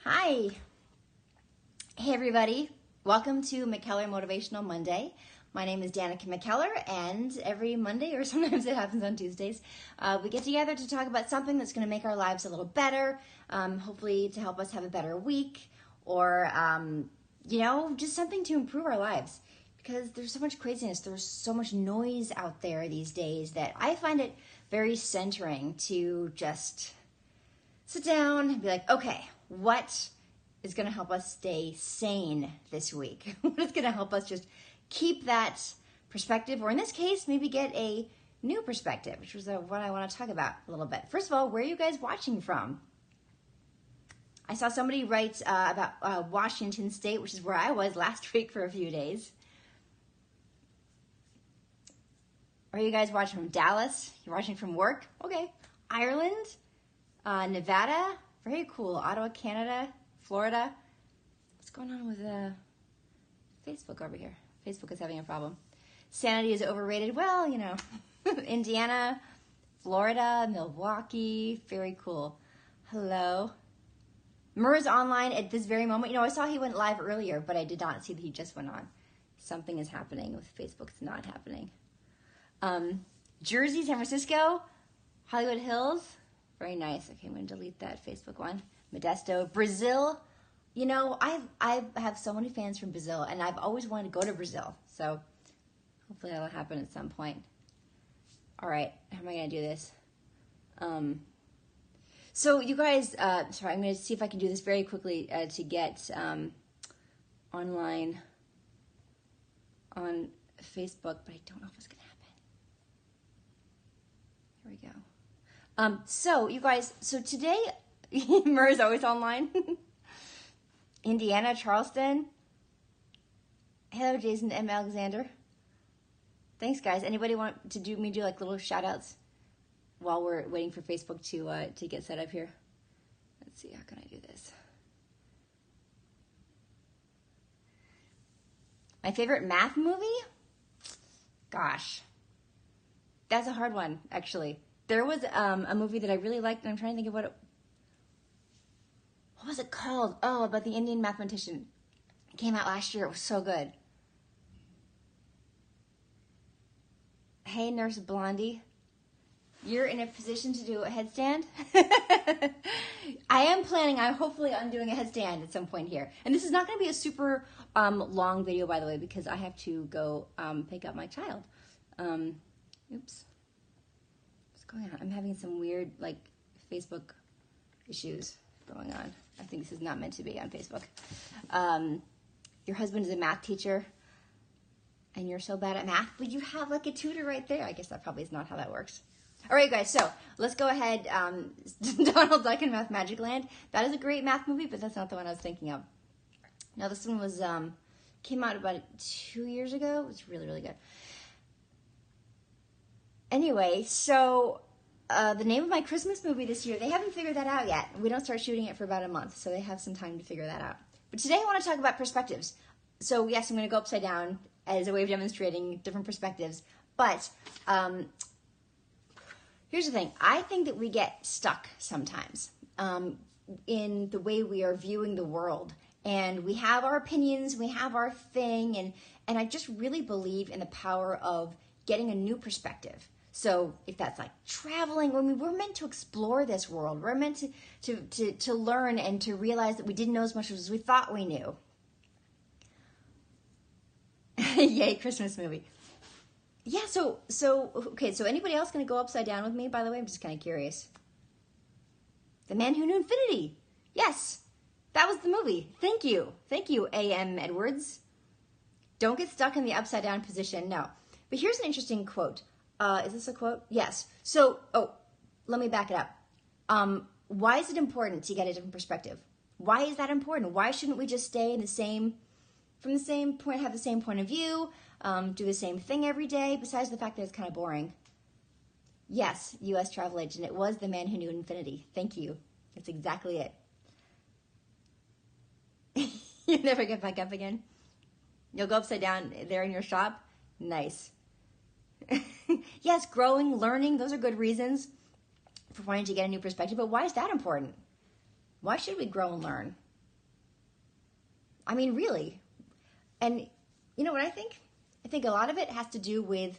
Hi. Hey everybody. Welcome to McKellar Motivational Monday. My name is Danica McKellar, and every Monday, or sometimes it happens on Tuesdays, we get together to talk about something that's going to make our lives a little better, hopefully to help us have a better week, or, just something to improve our lives. Because there's so much craziness, there's so much noise out there these days that I find it very centering to just sit down and be like, okay, what is going to help us stay sane this week? What is going to help us just keep that perspective, or in this case, maybe get a new perspective, which was what I want to talk about a little bit. First of all, where are you guys watching from? I saw somebody write about Washington State, which is where I was last week for a few days. Are you guys watching from Dallas? You're watching from work? Okay. Ireland, Nevada, very cool. Ottawa, Canada, Florida. What's going on with Facebook over here? Facebook is having a problem. Sanity is overrated. Well, Indiana, Florida, Milwaukee, very cool. Hello. Murr's online at this very moment. I saw he went live earlier, but I did not see that he just went on. Something is happening with Facebook. It's not happening. Jersey, San Francisco, Hollywood Hills. Very nice. Okay, I'm going to delete that Facebook one. Modesto, Brazil. I have so many fans from Brazil, and I've always wanted to go to Brazil. So hopefully that'll happen at some point. All right, how am I going to do this? So you guys, sorry, I'm going to see if I can do this very quickly to get online on Facebook, but I don't know if it's going to happen. Here we go. So you guys, today, Murr is always online. Indiana, Charleston. Hello, Jason M. Alexander. Thanks, guys. Anybody want to do like little shout outs while we're waiting for Facebook to get set up here? Let's see, how can I do this? My favorite math movie? Gosh, that's a hard one, actually. There was a movie that I really liked, and I'm trying to think of what was it called? Oh, about the Indian mathematician. It came out last year. It was so good. Hey, Nurse Blondie. You're in a position to do a headstand? I am planning on hopefully on doing a headstand at some point here. And this is not going to be a super long video, by the way, because I have to go pick up my child. Oops. Going on? I'm having some weird Facebook issues going on. I think this is not meant to be on Facebook. Your husband is a math teacher and you're so bad at math, but you have a tutor right there. I guess that probably is not how that works. All right, guys, so let's go ahead. Donald Duck in Math Magic Land. That is a great math movie, but that's not the one I was thinking of. Now, this one was came out about 2 years ago. It's really, really good. Anyway, so the name of my Christmas movie this year, they haven't figured that out yet. We don't start shooting it for about a month, so they have some time to figure that out. But today I want to talk about perspectives. So yes, I'm going to go upside down as a way of demonstrating different perspectives. But here's the thing. I think that we get stuck sometimes in the way we are viewing the world. And we have our opinions, we have our thing, and I just really believe in the power of getting a new perspective. So if that's traveling, we're meant to explore this world. We're meant to learn and to realize that we didn't know as much as we thought we knew. Yay, Christmas movie. Yeah, so anybody else going to go upside down with me, by the way? I'm just kind of curious. The Man Who Knew Infinity. Yes, that was the movie. Thank you, A.M. Edwards. Don't get stuck in the upside down position, no. But here's an interesting quote. Is this a quote? Yes. So, let me back it up. Why is it important to get a different perspective? Why is that important? Why shouldn't we just stay in from the same point, have the same point of view, do the same thing every day, besides the fact that it's kind of boring? Yes, U.S. travel agent. It was The Man Who Knew Infinity. Thank you. That's exactly it. You never get back up again? You'll go upside down there in your shop? Nice. Yes, growing, learning, those are good reasons for wanting to get a new perspective, but why is that important? Why should we grow and learn? I mean, really. And you know what I think? I think a lot of it has to do with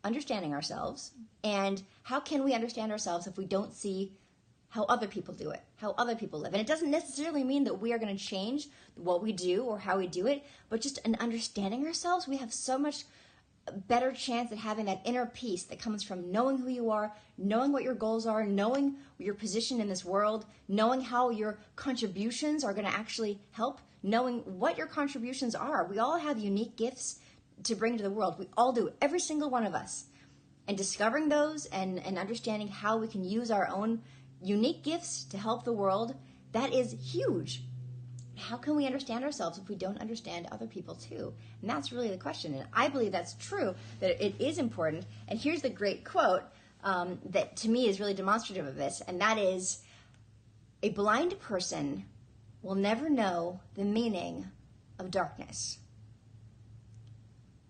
understanding ourselves. And how can we understand ourselves if we don't see how other people do it, how other people live? And it doesn't necessarily mean that we are going to change what we do or how we do it, but just in understanding ourselves, we have so much better chance at having that inner peace that comes from knowing who you are, knowing what your goals are, knowing your position in this world, knowing how your contributions are going to actually help, knowing what your contributions are. We all have unique gifts to bring to the world. We all do, every single one of us. And discovering those and understanding how we can use our own unique gifts to help the world, that is huge. How can we understand ourselves if we don't understand other people too? And that's really the question. And I believe that's true, that it is important. And here's the great quote that to me is really demonstrative of this. And that is, a blind person will never know the meaning of darkness.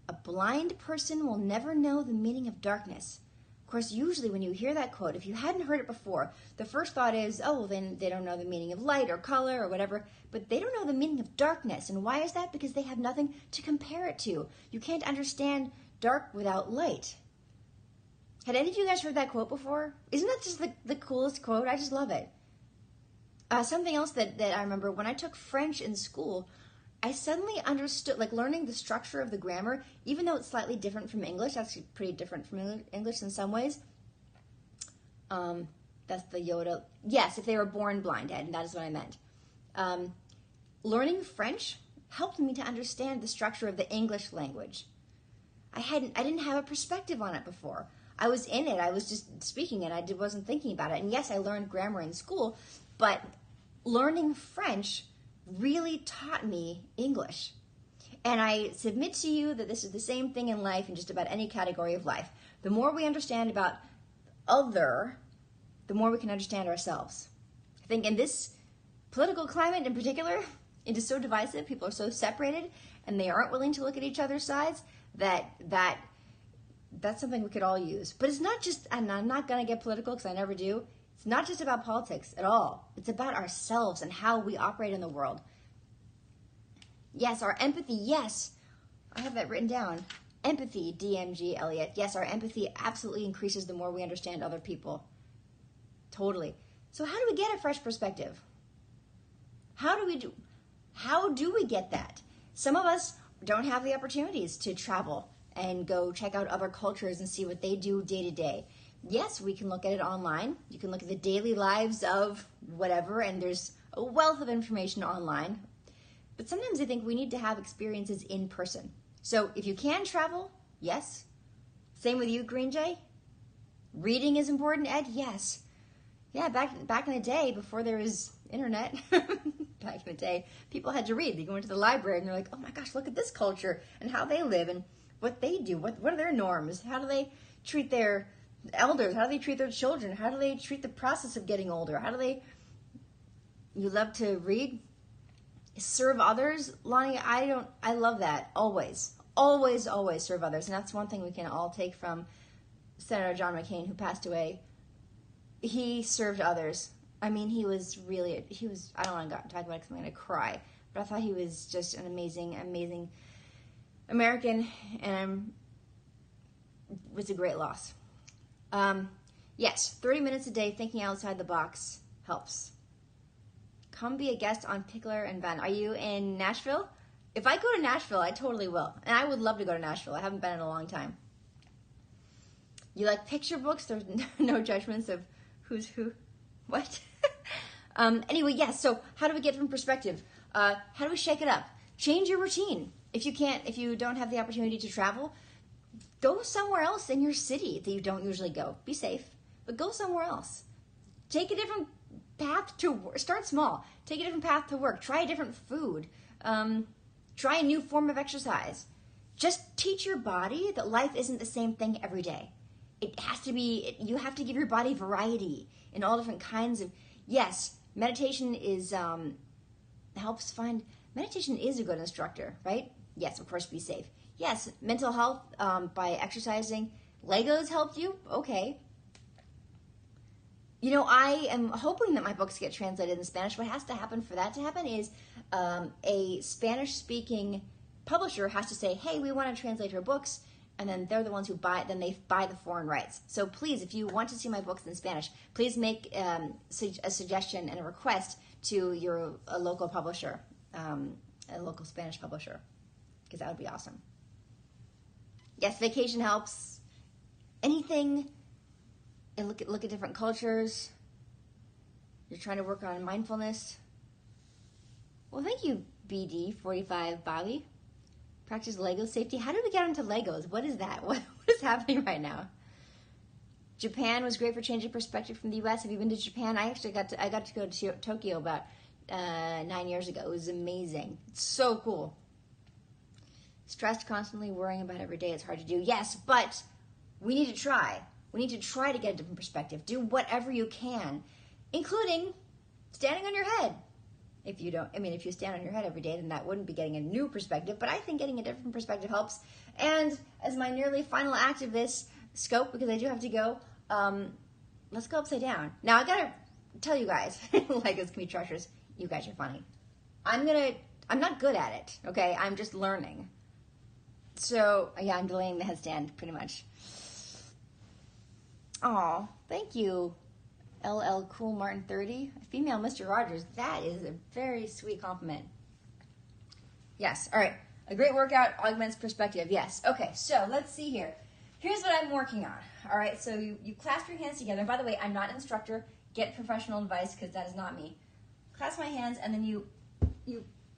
A blind person will never know the meaning of darkness. Of course, usually when you hear that quote, if you hadn't heard it before, the first thought is, oh, well, then they don't know the meaning of light or color or whatever, but they don't know the meaning of darkness. And why is that? Because they have nothing to compare it to. You can't understand dark without light. Had any of you guys heard that quote before? Isn't that just the coolest quote? I just love it. Something else that I remember, when I took French in school, I suddenly understood, like learning the structure of the grammar, even though it's slightly different from English, actually pretty different from English in some ways. That's the Yoda. Yes, if they were born blind, Ed, and that is what I meant. Learning French helped me to understand the structure of the English language. I didn't have a perspective on it before. I was in it. I was just speaking it. I wasn't thinking about it. And yes, I learned grammar in school, but learning French really taught me English. And I submit to you that this is the same thing in life, in just about any category of life. The more we understand about other, the more we can understand ourselves. I think in this political climate in particular, it is so divisive, people are so separated, and they aren't willing to look at each other's sides, that's something we could all use. But it's not just, and I'm not going to get political because I never do, it's not just about politics at all. It's about ourselves and how we operate in the world. Yes, our empathy, yes. I have that written down. Empathy, DMG, Elliot. Yes, our empathy absolutely increases the more we understand other people. Totally. So how do we get a fresh perspective? How do we get that? Some of us don't have the opportunities to travel and go check out other cultures and see what they do day to day. Yes, we can look at it online. You can look at the daily lives of whatever, and there's a wealth of information online. But sometimes I think we need to have experiences in person. So if you can travel, yes. Same with you, Green Jay. Reading is important, Ed? Yes. Yeah, back in the day, before there was internet, back in the day, people had to read. They go into the library and they're like, oh my gosh, look at this culture and how they live and what they do. What are their norms? How do they treat their elders? How do they treat their children? How do they treat the process of getting older? You love to read? Serve others? Lonnie, I love that. Always serve others. And that's one thing we can all take from Senator John McCain, who passed away. He served others. I mean, I don't want to talk about it because I'm going to cry. But I thought he was just an amazing, amazing American, and it was a great loss. Yes, 30 minutes a day thinking outside the box helps. Come be a guest on Pickler and Ben. Are you in Nashville? If I go to Nashville, I totally will. And I would love to go to Nashville. I haven't been in a long time. You like picture books? There's no judgments of who's who. What? Anyway, yes, so how do we get from perspective? How do we shake it up? Change your routine. If you don't have the opportunity to travel, go somewhere else in your city that you don't usually go. Be safe, but go somewhere else. Take a different path to work. Start small. Take a different path to work. Try a different food. Try a new form of exercise. Just teach your body that life isn't the same thing every day. It has to be, you have to give your body variety in all different kinds of, yes, meditation is, meditation is a good instructor, right? Yes, of course, be safe. Yes, mental health by exercising. Legos helped you? Okay. You know, I am hoping that my books get translated in Spanish. What has to happen for that to happen is a Spanish-speaking publisher has to say, hey, we want to translate her books, and then they're the ones who buy it, then they buy the foreign rights. So please, if you want to see my books in Spanish, please make a suggestion and a request to a local publisher, a local Spanish publisher, because that would be awesome. Yes, vacation helps. Anything, and look at different cultures. You're trying to work on mindfulness. Well, thank you, BD45 Bobby. Practice Lego safety. How did we get into Legos? What is that? What is happening right now? Japan was great for changing perspective from the U.S. Have you been to Japan? I actually got to go to Tokyo about 9 years ago. It was amazing. It's so cool. Stressed, constantly worrying about every day. It's hard to do. Yes, but we need to try. We need to try to get a different perspective. Do whatever you can, including standing on your head. If you stand on your head every day, then that wouldn't be getting a new perspective, but I think getting a different perspective helps. And as my nearly final act of this scope, because I do have to go, let's go upside down. Now, I gotta tell you guys, Legos can be treasures. You guys are funny. I'm not good at it, okay? I'm just learning. So, yeah, I'm delaying the headstand, pretty much. Oh, thank you. LL Cool Martin 30, female Mr. Rogers. That is a very sweet compliment. Yes, all right. A great workout augments perspective. Yes. Okay, so let's see here. Here's what I'm working on. All right, so you clasp your hands together. By the way, I'm not an instructor. Get professional advice because that is not me. Clasp my hands and then you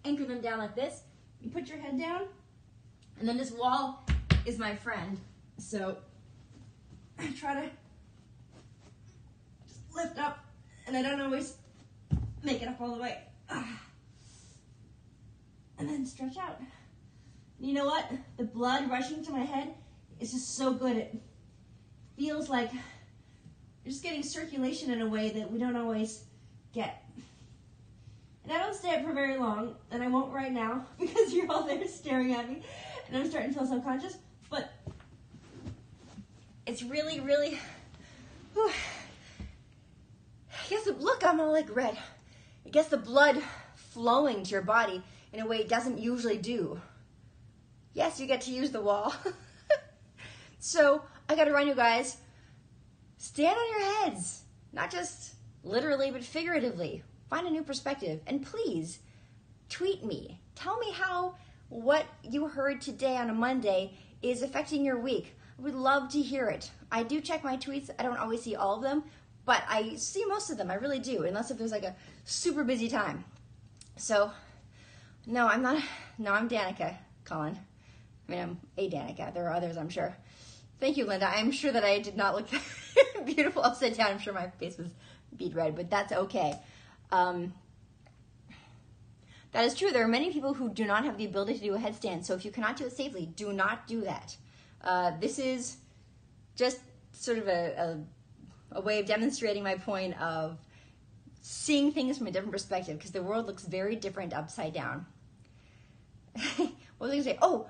anchor them down like this. You put your head down, and then this wall is my friend. So I try to lift up, and I don't always make it up all the way. And then stretch out. You know what? The blood rushing to my head is just so good. It feels like you're just getting circulation in a way that we don't always get. And I don't stay up for very long, and I won't right now because you're all there staring at me, and I'm starting to feel subconscious, but it's really, really... Whew. Yes, look, I'm all like red. It gets the blood flowing to your body in a way it doesn't usually do. Yes, you get to use the wall. So I gotta run, you guys. Stand on your heads. Not just literally, but figuratively. Find a new perspective. And please, tweet me. Tell me how what you heard today on a Monday is affecting your week. I would love to hear it. I do check my tweets. I don't always see all of them, but I see most of them. I really do, unless if there's like a super busy time. So, no, I'm not. No, I'm Danica, Colin. I mean, I'm a Danica. There are others, I'm sure. Thank you, Linda. I'm sure that I did not look beautiful upside down. I'm sure my face was bead red, but that's okay. That is true. There are many people who do not have the ability to do a headstand. So if you cannot do it safely, do not do that. This is just sort of a way of demonstrating my point of seeing things from a different perspective, because the world looks very different upside down. What was I going to say? Oh,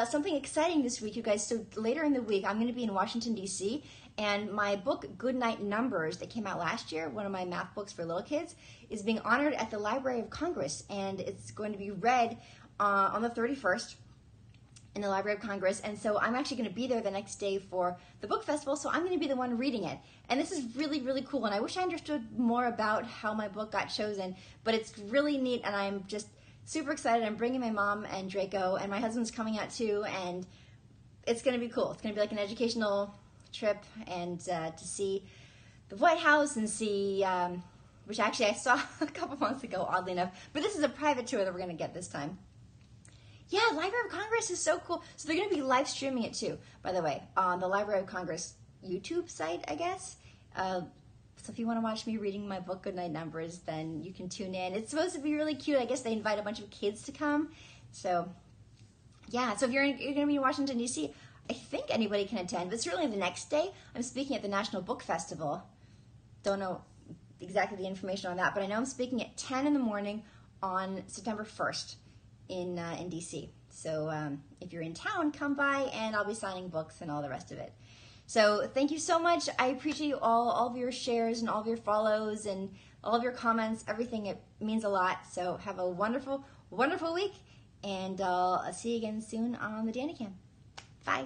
something exciting this week, you guys. So later in the week, I'm going to be in Washington, D.C., and my book, Goodnight Numbers, that came out last year, one of my math books for little kids, is being honored at the Library of Congress, and it's going to be read on the 31st in the Library of Congress. And so I'm actually going to be there the next day for the book festival, so I'm going to be the one reading it. And this is really, really cool, and I wish I understood more about how my book got chosen, but it's really neat, and I'm just super excited. I'm bringing my mom and Draco, and my husband's coming out too, and it's going to be cool. It's going to be like an educational trip, and to see the White House and see, which actually I saw a couple months ago, oddly enough, but this is a private tour that we're going to get this time. Yeah, Library of Congress is so cool. So they're going to be live streaming it too, by the way, on the Library of Congress YouTube site, I guess. So if you want to watch me reading my book, Goodnight Numbers, then you can tune in. It's supposed to be really cute. I guess they invite a bunch of kids to come. So, yeah. So if you're going to be in Washington, D.C., I think anybody can attend. But certainly the next day, I'm speaking at the National Book Festival. Don't know exactly the information on that, but I know I'm speaking at 10 in the morning on September 1st in D.C. So if you're in town, come by, and I'll be signing books and all the rest of it. So thank you so much. I appreciate you all of your shares and all of your follows and all of your comments, everything. It means a lot. So have a wonderful, wonderful week, and I'll see you again soon on the Danny Cam. Bye.